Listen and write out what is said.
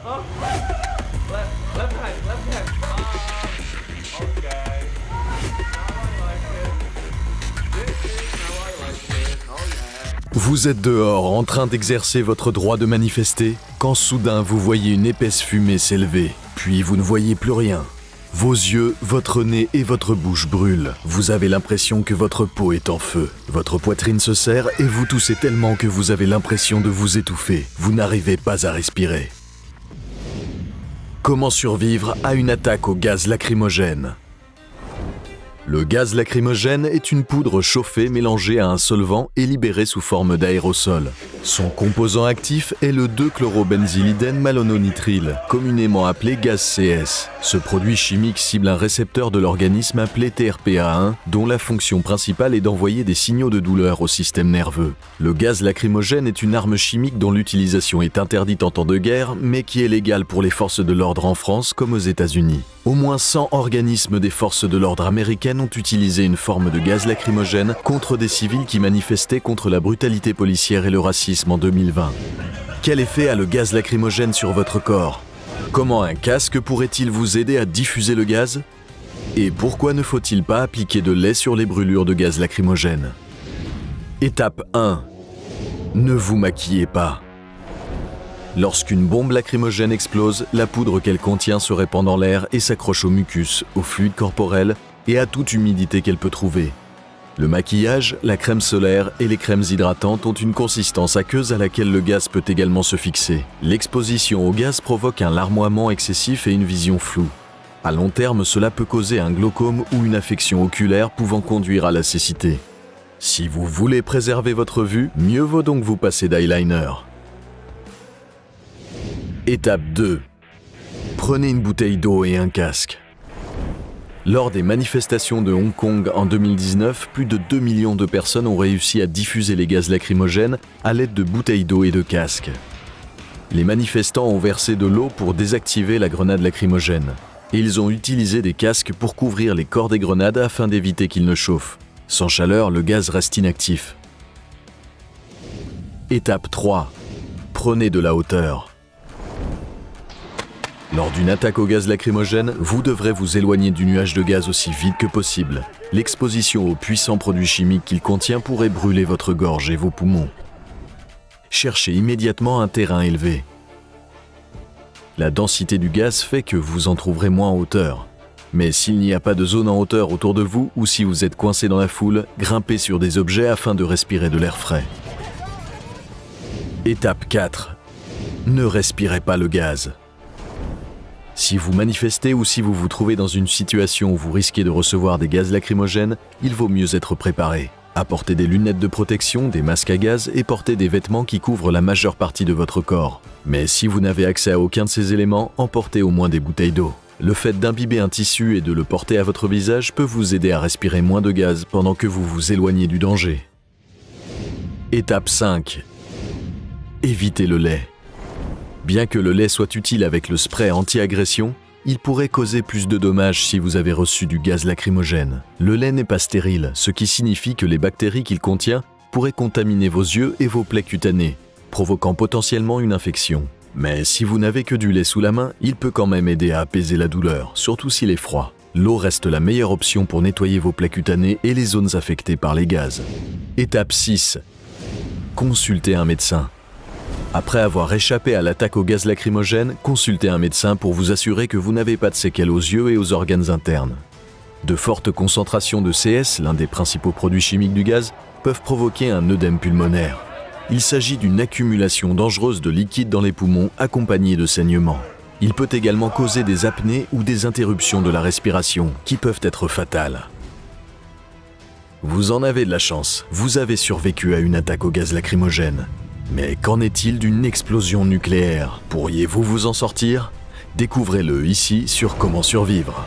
Left hand. Okay. Now I like it. This is how I like it. Oh yeah. Vous êtes dehors en train d'exercer votre droit de manifester quand soudain vous voyez une épaisse fumée s'élever, puis vous ne voyez plus rien. Vos yeux, votre nez et votre bouche brûlent. Vous avez l'impression que votre peau est en feu. Votre poitrine se serre et vous toussez tellement que vous avez l'impression de vous étouffer. Vous n'arrivez pas à respirer. Comment survivre à une attaque au gaz lacrymogène ? Le gaz lacrymogène est une poudre chauffée mélangée à un solvant et libérée sous forme d'aérosol. Son composant actif est le 2-chlorobenzylidène malononitrile, communément appelé gaz CS. Ce produit chimique cible un récepteur de l'organisme appelé TRPA1, dont la fonction principale est d'envoyer des signaux de douleur au système nerveux. Le gaz lacrymogène est une arme chimique dont l'utilisation est interdite en temps de guerre, mais qui est légale pour les forces de l'ordre en France comme aux États-Unis. Au moins 100 organismes des forces de l'ordre américaines ont utilisé une forme de gaz lacrymogène contre des civils qui manifestaient contre la brutalité policière et le racisme en 2020. Quel effet a le gaz lacrymogène sur votre corps ? Comment un casque pourrait-il vous aider à diffuser le gaz ? Et pourquoi ne faut-il pas appliquer de lait sur les brûlures de gaz lacrymogène ? Étape 1. Ne vous maquillez pas. Lorsqu'une bombe lacrymogène explose, la poudre qu'elle contient se répand dans l'air et s'accroche au mucus, au fluide corporel et à toute humidité qu'elle peut trouver. Le maquillage, la crème solaire et les crèmes hydratantes ont une consistance aqueuse à laquelle le gaz peut également se fixer. L'exposition au gaz provoque un larmoiement excessif et une vision floue. À long terme, cela peut causer un glaucome ou une affection oculaire pouvant conduire à la cécité. Si vous voulez préserver votre vue, mieux vaut donc vous passer d'eyeliner. Étape 2. Prenez une bouteille d'eau et un casque. Lors des manifestations de Hong Kong en 2019, plus de 2 millions de personnes ont réussi à diffuser les gaz lacrymogènes à l'aide de bouteilles d'eau et de casques. Les manifestants ont versé de l'eau pour désactiver la grenade lacrymogène. Et ils ont utilisé des casques pour couvrir les corps des grenades afin d'éviter qu'ils ne chauffent. Sans chaleur, le gaz reste inactif. Étape 3. Prenez de la hauteur. Lors d'une attaque au gaz lacrymogène, vous devrez vous éloigner du nuage de gaz aussi vite que possible. L'exposition aux puissants produits chimiques qu'il contient pourrait brûler votre gorge et vos poumons. Cherchez immédiatement un terrain élevé. La densité du gaz fait que vous en trouverez moins en hauteur. Mais s'il n'y a pas de zone en hauteur autour de vous ou si vous êtes coincé dans la foule, grimpez sur des objets afin de respirer de l'air frais. Étape 4. Ne respirez pas le gaz. Si vous manifestez ou si vous vous trouvez dans une situation où vous risquez de recevoir des gaz lacrymogènes, il vaut mieux être préparé. Apportez des lunettes de protection, des masques à gaz et portez des vêtements qui couvrent la majeure partie de votre corps. Mais si vous n'avez accès à aucun de ces éléments, emportez au moins des bouteilles d'eau. Le fait d'imbiber un tissu et de le porter à votre visage peut vous aider à respirer moins de gaz pendant que vous vous éloignez du danger. Étape 5. Évitez le lait. Bien que le lait soit utile avec le spray anti-agression, il pourrait causer plus de dommages si vous avez reçu du gaz lacrymogène. Le lait n'est pas stérile, ce qui signifie que les bactéries qu'il contient pourraient contaminer vos yeux et vos plaies cutanées, provoquant potentiellement une infection. Mais si vous n'avez que du lait sous la main, il peut quand même aider à apaiser la douleur, surtout s'il est froid. L'eau reste la meilleure option pour nettoyer vos plaies cutanées et les zones affectées par les gaz. Étape 6. Consultez un médecin. Après avoir échappé à l'attaque au gaz lacrymogène, consultez un médecin pour vous assurer que vous n'avez pas de séquelles aux yeux et aux organes internes. De fortes concentrations de CS, l'un des principaux produits chimiques du gaz, peuvent provoquer un œdème pulmonaire. Il s'agit d'une accumulation dangereuse de liquide dans les poumons accompagnée de saignements. Il peut également causer des apnées ou des interruptions de la respiration qui peuvent être fatales. Vous en avez de la chance, vous avez survécu à une attaque au gaz lacrymogène. Mais qu'en est-il d'une explosion nucléaire ? Pourriez-vous vous en sortir ? Découvrez-le ici sur Comment survivre.